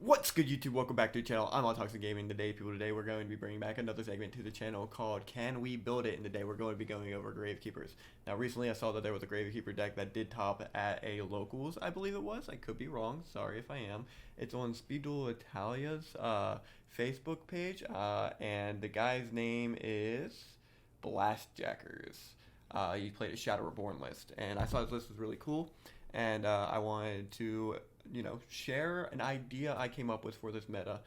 What's good, YouTube? Welcome back to the channel. I'm on Toxic Gaming. Today we're going to be bringing back another segment to the channel called Can We Build It? And today we're going to be going over Gravekeepers. Now recently I saw that there was a Gravekeeper deck that did top at a locals, I believe it was. I could be wrong, sorry if I am. It's on Speed Duel Italia's Facebook page, and the guy's name is Blastjackers. He played a Shadow Reborn list, and I thought his list was really cool, and I wanted to share an idea I came up with for this meta,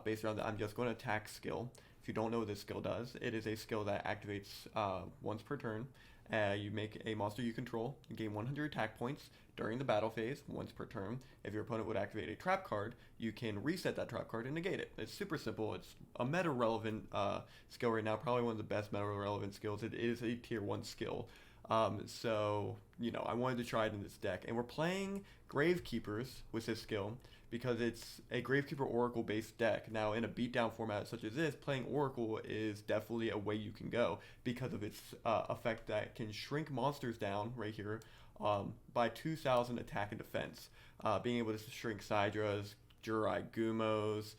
based around the I'm just going to attack skill. If you don't know what this skill does, it is a skill that activates once per turn. You make a monster you control, you gain 100 attack points during the battle phase, once per turn. If your opponent would activate a trap card, you can reset that trap card and negate it. It's super simple. It's a meta-relevant skill right now, probably one of the best meta-relevant skills. It is a tier 1 skill. So, I wanted to try it in this deck. And we're playing Gravekeepers with this skill because it's a Gravekeeper Oracle based deck. Now, in a beatdown format such as this, playing Oracle is definitely a way you can go because of its effect that can shrink monsters down right here by 2,000 attack and defense. Being able to shrink Sidras, Jurai Gumos,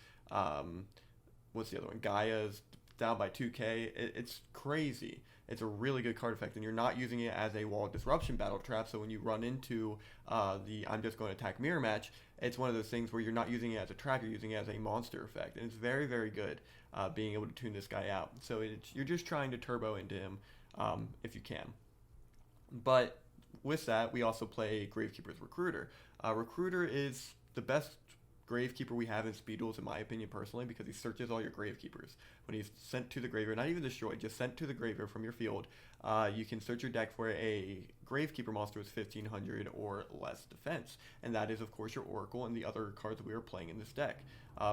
what's the other one? Gaia's down by 2k. It's crazy. It's a really good card effect, and you're not using it as a wall disruption battle trap, so when you run into the I'm just going to attack mirror match, it's one of those things where you're not using it as a trap, you're using it as a monster effect, and it's very, very good being able to tune this guy out. So you're just trying to turbo into him if you can. But with that, we also play Gravekeeper's Recruiter. Recruiter is the best Gravekeeper we have in Speed Duels, in my opinion, personally, because he searches all your Gravekeepers. When he's sent to the graveyard, not even destroyed, just sent to the graveyard from your field, you can search your deck for a Gravekeeper monster with 1500 or less defense. And that is, of course, your Oracle and the other cards we are playing in this deck.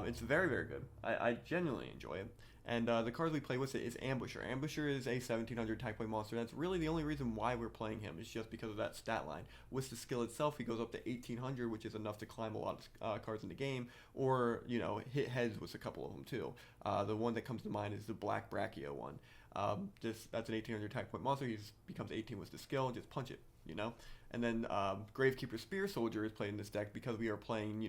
It's very, very good. I genuinely enjoy it. And the cards we play with it is Ambusher. Ambusher is a 1700 attack point monster. That's really the only reason why we're playing him. It's just because of that stat line. With the skill itself, he goes up to 1800, which is enough to climb a lot of cards in the game, or hit heads with a couple of them too. The one that comes to mind is the Black Brachio one. That's an 1800 attack point monster. He becomes 18 with the skill. Just punch it, And then Gravekeeper Spear Soldier is played in this deck because we are playing,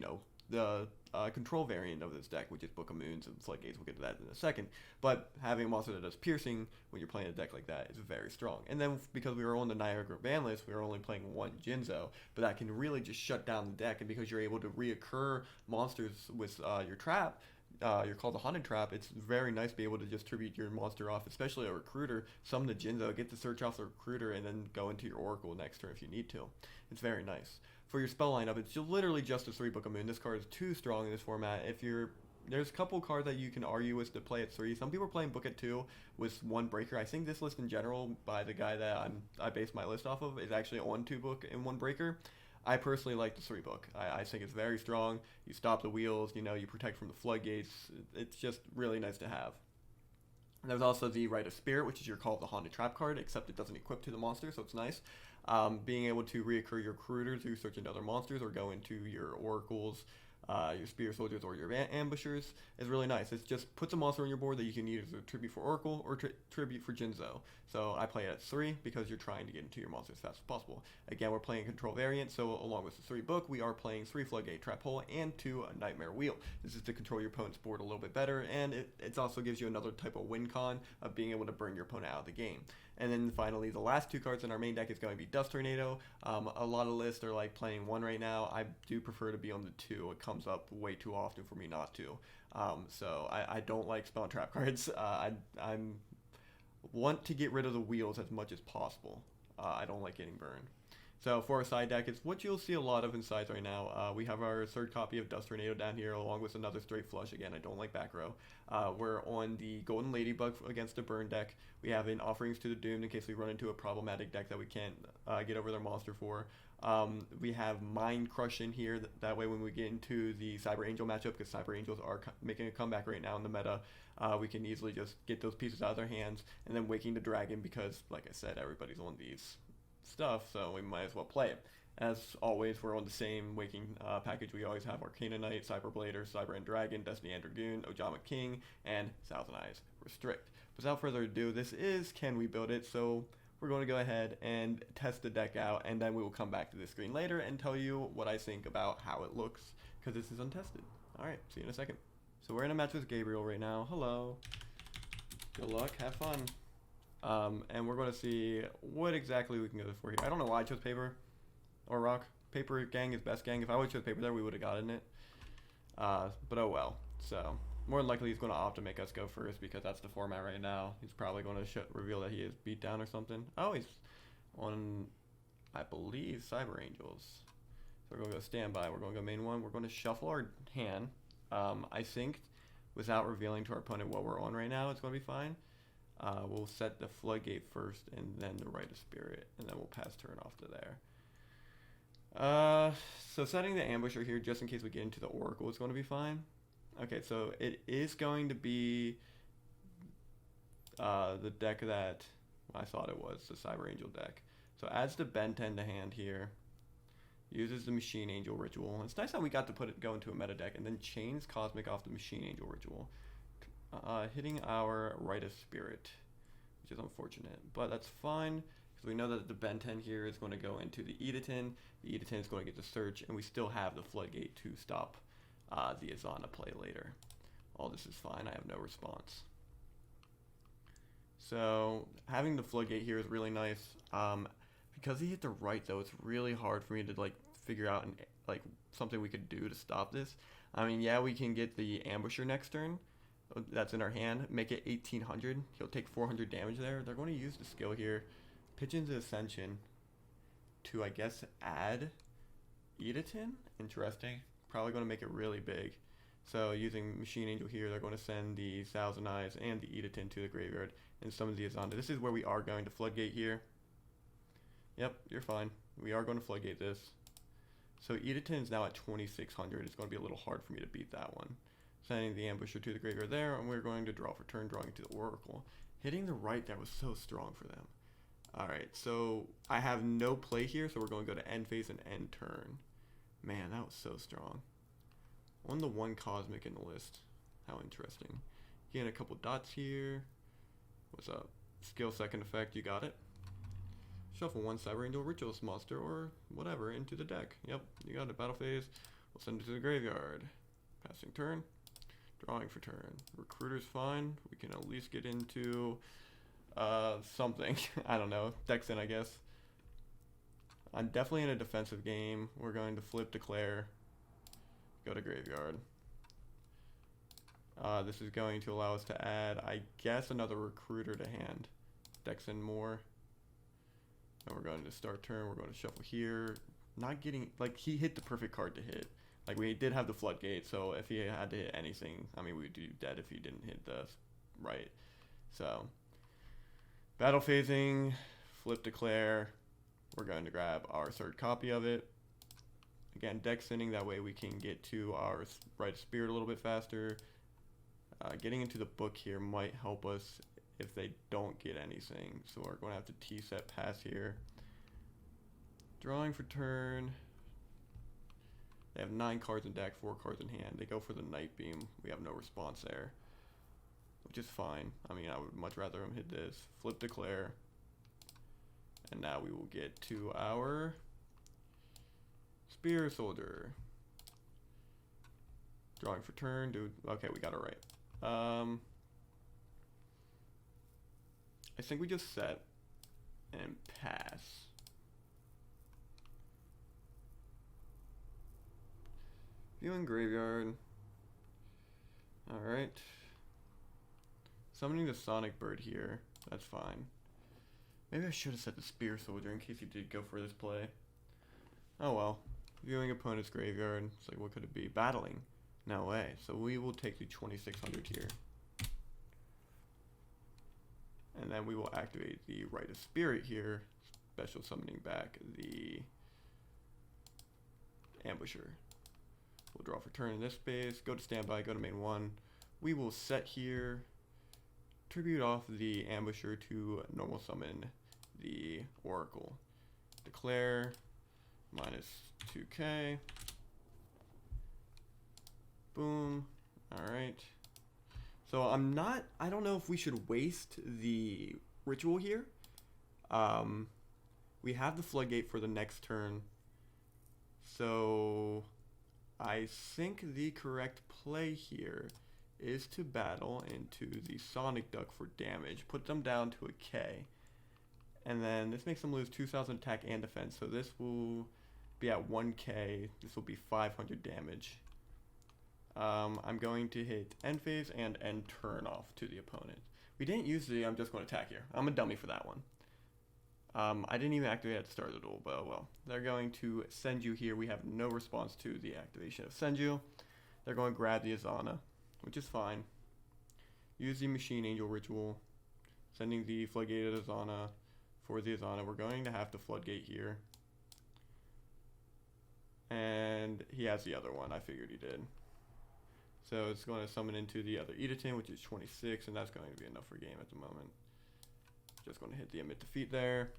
the control variant of this deck, which is Book of Moons and Floodgates. We'll get to that in a second. But having a monster that does piercing when you're playing a deck like that is very strong. And then because we were on the Niagara ban list, we were only playing one Jinzo, but that can really just shut down the deck. And because you're able to reoccur monsters with your trap, you're called the Haunted Trap, it's very nice to be able to just tribute your monster off, especially a Recruiter, summon the Jinzo, get the search off the Recruiter, and then go into your Oracle next turn if you need to. It's very nice. For your spell lineup, it's literally just a 3 Book of Moon. This card is too strong in this format. There's a couple cards that you can argue with to play at 3. Some people are playing Book at 2 with 1 breaker. I think this list in general, by the guy that I base my list off of, is actually on 2 book and 1 breaker. I personally like the 3 book. I think it's very strong. You stop the wheels, you protect from the floodgates. It's just really nice to have. And there's also the Rite of Spirit, which is your Call of the Haunted Trap card, except it doesn't equip to the monster, so it's nice. Being able to reoccur your Recruiters through search into other monsters or go into your Oracles, your Spear Soldiers, or your Ambushers is really nice. It just puts a monster on your board that you can use as a tribute for Oracle or tribute for Jinzo. So I play it at 3 because you're trying to get into your monsters as fast as possible. Again, we're playing a control variant, so along with the 3 book, we are playing 3 Floodgate Trap Hole and 2 Nightmare Wheel. This is to control your opponent's board a little bit better, and it also gives you another type of win con of being able to burn your opponent out of the game. And then finally, the last 2 cards in our main deck is going to be Dust Tornado. A lot of lists are like playing 1 right now. I do prefer to be on the 2. It comes up way too often for me not to. So I don't like spell trap cards. I want to get rid of the wheels as much as possible. I don't like getting burned. So for our side deck, it's what you'll see a lot of in sides right now. We have our 3rd copy of Dust Tornado down here, along with another straight flush. Again, I don't like back row. We're on the Golden Ladybug against the burn deck. We have an Offerings to the Doomed in case we run into a problematic deck that we can't get over their monster for. We have Mind Crush in here. That way when we get into the Cyber Angel matchup, because Cyber Angels are making a comeback right now in the meta, we can easily just get those pieces out of their hands. And then Waking the Dragon, because, like I said, everybody's on these stuff, so we might as well play it. As always, we're on the same Waking package. We always have Arcana Knight, Cyber Blader, Cyber End Dragon, Destiny End Dragoon, Ojama King, and Thousand Eyes Restrict. Without further ado, this is Can We Build It? So we're going to go ahead and test the deck out, and then we will come back to this screen later and tell you what I think about how it looks, because this is untested. Alright, see you in a second. So we're in a match with Gabriel right now. Hello. Good luck, have fun. And we're going to see what exactly we can go for here. I don't know why I chose paper or rock. Paper gang is best gang. If I would have chose paper there, we would have gotten it. But oh well. So more than likely he's going to opt to make us go first because that's the format right now. He's probably going to reveal that he is beat down or something. Oh, he's on, I believe, Cyber Angels. So we're going to go standby. We're going to go main one. We're going to shuffle our hand. I think without revealing to our opponent what we're on right now, it's going to be fine. We'll set the floodgate first and then the Rite of Spirit, and then we'll pass turn off to there. So setting the ambusher here just in case we get into the Oracle is going to be fine. Okay, so it is going to be the deck that I thought it was, the Cyber Angel deck. So adds the Ben 10 to hand here. Uses the Machine Angel Ritual. It's nice that we got to go into a meta deck and then chains Cosmic off the Machine Angel Ritual. Hitting our Rite of Spirit, which is unfortunate, but that's fine because we know that the Ben 10 here is going to go into the Edatin. The Edatin is going to get the search, and we still have the Floodgate to stop the Azana play later. All this is fine. I have no response. So having the Floodgate here is really nice. Because he hit the right though, it's really hard for me to like figure out like something we could do to stop this. I mean, yeah, we can get the Ambusher next turn. That's in our hand. Make it 1800. He'll take 400 damage there. They're going to use the skill here. Pigeon's Ascension to, I guess, add Edatin. Interesting. Probably going to make it really big. So using Machine Angel here, they're going to send the Thousand Eyes and the Edatin to the graveyard and summon the Azanda. This is where we are going to Floodgate here. Yep, you're fine. We are going to Floodgate this. So Edatin is now at 2600. It's going to be a little hard for me to beat that one. Sending the Ambusher to the graveyard there, and we're going to draw for turn, drawing to the Oracle. Hitting the right there was so strong for them. Alright, so I have no play here, so we're going to go to end phase and end turn. Man, that was so strong. On the one Cosmic in the list. How interesting. Getting a couple dots here. What's up? Skill second effect, you got it. Shuffle one Cyber Angel Ritualist monster or whatever into the deck. Yep, you got it. Battle phase. We'll send it to the graveyard. Passing turn. Drawing for turn. Recruiter's fine. We can at least get into something. I don't know. Decks in, I guess. I'm definitely in a defensive game. We're going to flip, declare, go to graveyard. This is going to allow us to add, I guess, another recruiter to hand. Decks in more. And we're going to start turn. We're going to shuffle here. Not getting, like, he hit the perfect card to hit. Like, we did have the Floodgate, so if he had to hit anything, I mean, we'd be dead if he didn't hit the right. So, battle phasing, flip, declare. We're going to grab our third copy of it. Again, deck sending, that way we can get to our Rite of Spirit a little bit faster. Getting into the book here might help us if they don't get anything. So we're going to have to T-set pass here. Drawing for turn. They have 9 cards in deck, 4 cards in hand. They go for the Night Beam. We have no response there, which is fine. I mean, I would much rather him hit this. Flip, declare. And now we will get to our Spear Soldier. Drawing for turn, dude. Okay, we got it right. I think we just set and pass. Viewing graveyard. Alright. Summoning the Sonic Bird here. That's fine. Maybe I should have set the Spear Soldier in case he did go for this play. Oh well. Viewing opponent's graveyard. It's like, what could it be? Battling. No way. So we will take the 2600 here. And then we will activate the Rite of Spirit here. Special summoning back the Ambusher. We'll draw for turn in this space. Go to standby. Go to main one. We will set here. Tribute off the Ambusher to normal summon the Oracle. Declare. Minus 2k. Boom. Alright. So I don't know if we should waste the ritual here. We have the Floodgate for the next turn. So I think the correct play here is to battle into the Sonic Duck for damage. Put them down to a K. And then this makes them lose 2,000 attack and defense. So this will be at 1K. This will be 500 damage. I'm going to hit end phase and end turn off to the opponent. We didn't use the I'm just going to attack here. I'm a dummy for that one. I didn't even activate at the start of the duel, but oh well. They're going to send you here. We have no response to the activation of send you. They're going to grab the Azana, which is fine. Use the Machine Angel ritual, sending the Floodgated Azana for the Azana. We're going to have to Floodgate here. And he has the other one. I figured he did. So it's going to summon into the other Edatin, which is 26, and that's going to be enough for game at the moment. Just going to hit the Emit Defeat there.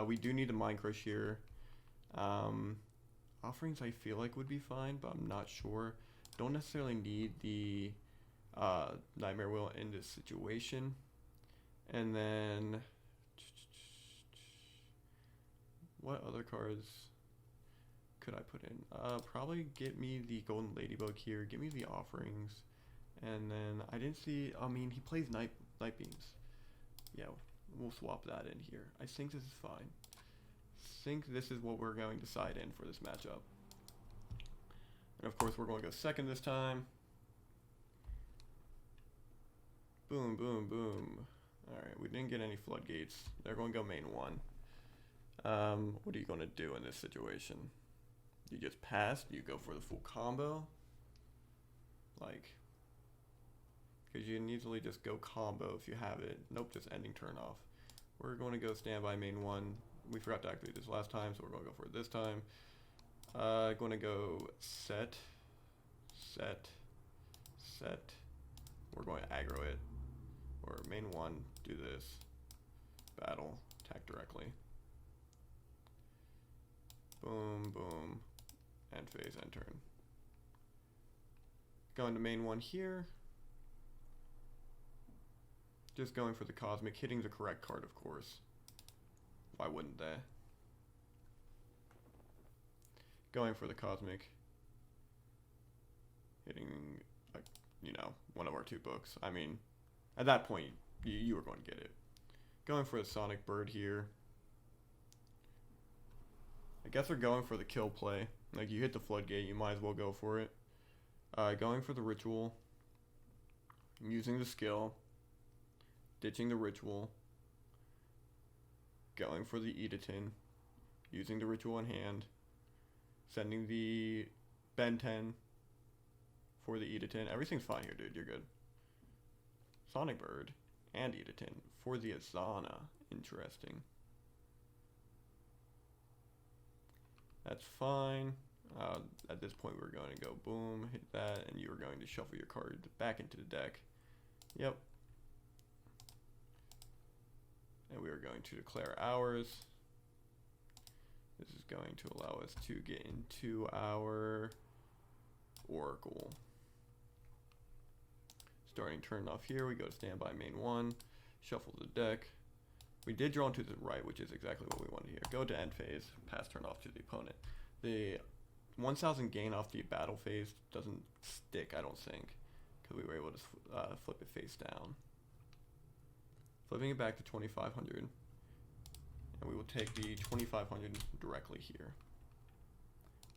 We do need the Mind Crush here. Offerings I feel like would be fine, but I'm not sure. Don't necessarily need the Nightmare Wheel in this situation. And then what other cards could I put in? Probably get me the Golden Ladybug here. Give me the Offerings. And then I didn't see, I mean, he plays Night Beams. Yeah, we'll swap that in here. I think this is fine. I think this is what we're going to side in for this matchup. And of course, we're going to go second this time. Boom, boom, boom. Alright, we didn't get any floodgates. They're going to go main one. What are you going to do in this situation? You just pass? You go for the full combo? Like, because you can easily just go combo if you have it. Nope, just ending turn off. We're going to go standby main one. We forgot to activate this last time, so we're going to go for it this time. Going to go set, set, set. We're going to aggro it. Or main one, do this. Battle, attack directly. Boom, boom. End phase, end turn. Going to main one here. Just going for the Cosmic, hitting the correct card, of course. Why wouldn't they? Going for the Cosmic. Hitting, you know, one of our two books. I mean, at that point, you were going to get it. Going for the Sonic Bird here. I guess we're going for the kill play. Like, you hit the floodgate, you might as well go for it. Going for the ritual. Using the skill. Ditching the ritual. Going for the Edatin. Using the ritual in hand. Sending the Ben 10 for the Edatin. Everything's fine here, dude. You're good. Sonic Bird and Edatin for the Azana. Interesting. That's fine. At this point, we're going to go boom, hit that, and you are going to shuffle your card back into the deck. Yep. And we are going to declare ours. This is going to allow us to get into our Oracle. Starting turn off here, we go to standby main one, shuffle the deck. We did draw into the right, which is exactly what we wanted here. Go to end phase, pass turn off to the opponent. The 1,000 gain off the battle phase doesn't stick, I don't think, because we were able to flip it face down. Flipping it back to 2,500, and we will take the 2,500 directly here.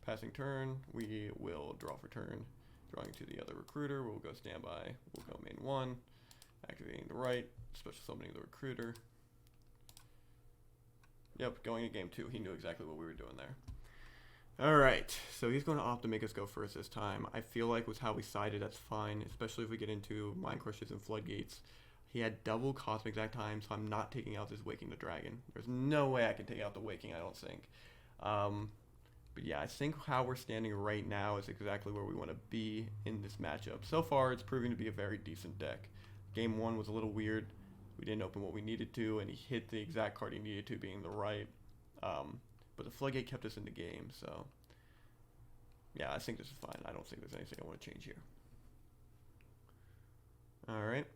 Passing turn, we will draw for turn. Drawing to the other recruiter, we'll go standby, we'll go main one, activating the right, special summoning the recruiter. Yep, going to game two. He knew exactly what we were doing there. Alright, so he's going to opt to make us go first this time. I feel like with how we sided, that's fine, especially if we get into Mind Crushes and Floodgates. He had double Cosmic that time, so I'm not taking out this Waking the Dragon. There's no way I can take out the Waking, I don't think. But yeah, I think how we're standing right now is exactly where we want to be in this matchup. So far, it's proving to be a very decent deck. Game one was a little weird. We didn't open what we needed to, and he hit the exact card he needed to, being the right. But the Floodgate kept us in the game, so yeah, I think this is fine. I don't think there's anything I want to change here. Alright.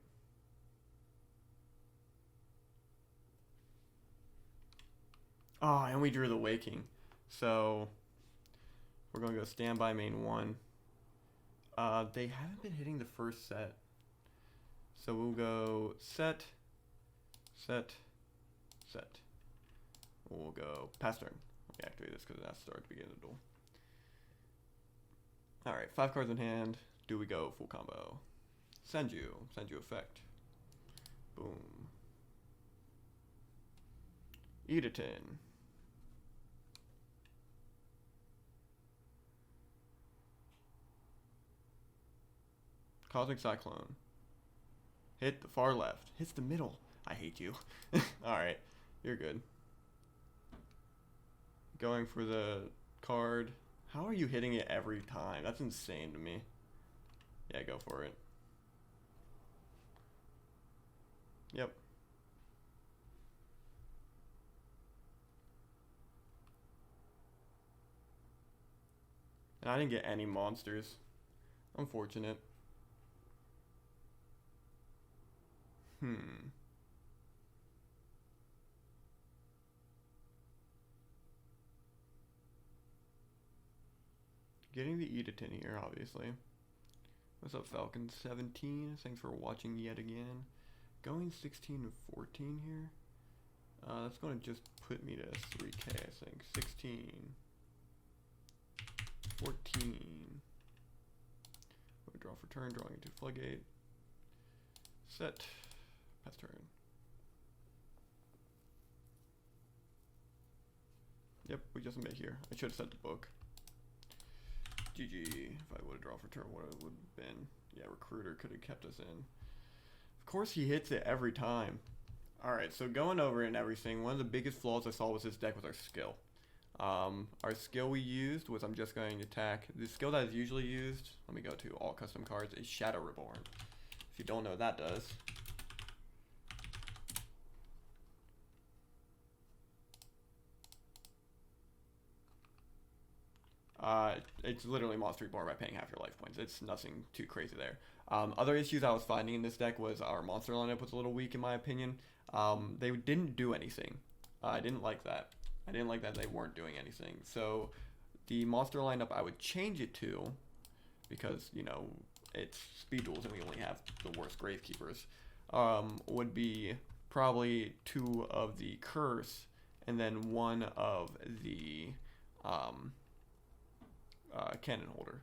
Oh, and we drew the Waking. So We're going to go standby main 1. They haven't been hitting the first set. So we'll go set, set, set. We'll go pass turn. Let me activate this because that's start to begin the duel. Alright, 5 cards in hand. Do we go full combo? Send you effect. Boom. Edatin. Cosmic Cyclone. Hit the far left. Hits the middle. I hate you. Alright, you're good. Going for the card. How are you hitting it every time? That's insane to me. Yeah, go for it. Yep. And I didn't get any monsters. Unfortunate. Getting the Edatin here, obviously. What's up, Falcon? 17. Thanks for watching yet again. Going 16 and 14 here. That's going to just put me to 3k, I think. 16. 14. Draw for turn, drawing into Floodgate. Set. Pass turn. Yep, we just made here. I should have set the book. GG. If I would have drawn for turn, what it would have been. Yeah, Recruiter could have kept us in. Of course he hits it every time. Alright, so going over it and everything, one of the biggest flaws I saw with this deck was our skill. Our skill we used was, I'm just going to attack. The skill that is usually used, let me go to all custom cards, is Shadow Reborn. If you don't know what that does. It's literally Monster Reborn by paying half your life points. It's nothing too crazy there. Other issues I was finding in this deck was our monster lineup was a little weak in my opinion. They didn't do anything. I didn't like that. I didn't like that they weren't doing anything. So the monster lineup I would change it to, because, you know, it's speed duels and we only have the worst Gravekeepers, would be probably 2 of the Curse and then 1 of the Cannon Holder.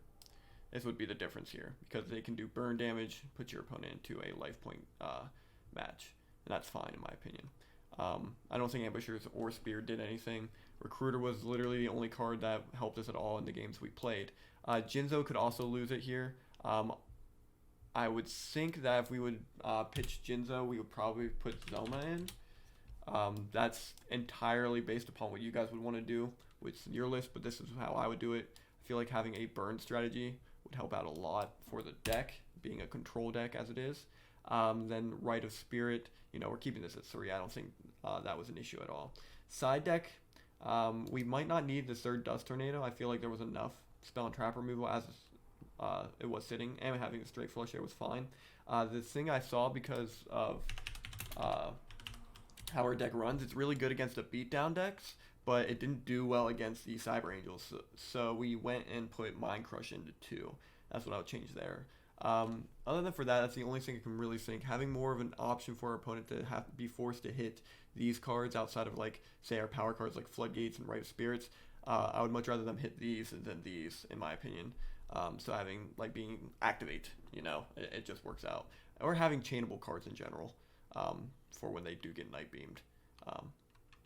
This would be the difference here, because they can do burn damage, put your opponent into a life point match, and that's fine in my opinion. I don't think Ambushers or Spear did anything. Recruiter was literally the only card that helped us at all in the games we played. Jinzo could also lose it here. I would think that if we would pitch Jinzo, we would probably put Zoma in. That's entirely based upon what you guys would want to do with your list, but this is how I would do it. I feel like having a burn strategy would help out a lot for the deck, being a control deck as it is. Then Rite of Spirit, you know, we're keeping this at 3. I don't think that was an issue at all. Side deck, we might not need the 3rd Dust Tornado. I feel like there was enough spell and trap removal as it was sitting, and having a straight flush here was fine. The thing I saw, because of how our deck runs, it's really good against the beatdown decks, but it didn't do well against the Cyber Angels. So we went and put Mind Crush into 2. That's what I would change there. Other than for that, that's the only thing I can really think. Having more of an option for our opponent to have be forced to hit these cards outside of, like, say, our power cards like Floodgates and Rite of Spirits. I would much rather them hit these than these, in my opinion. So having, like, being Activate, you know, it just works out. Or having chainable cards in general for when they do get Night Beamed.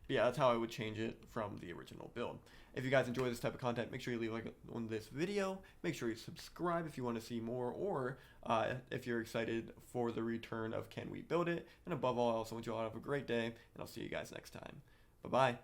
But yeah, that's how I would change it from the original build. If you guys enjoy this type of content, make sure you leave a like on this video. Make sure you subscribe if you want to see more, or if you're excited for the return of Can We Build It. And above all, I also want you all to have a great day, and I'll see you guys next time. Bye-bye.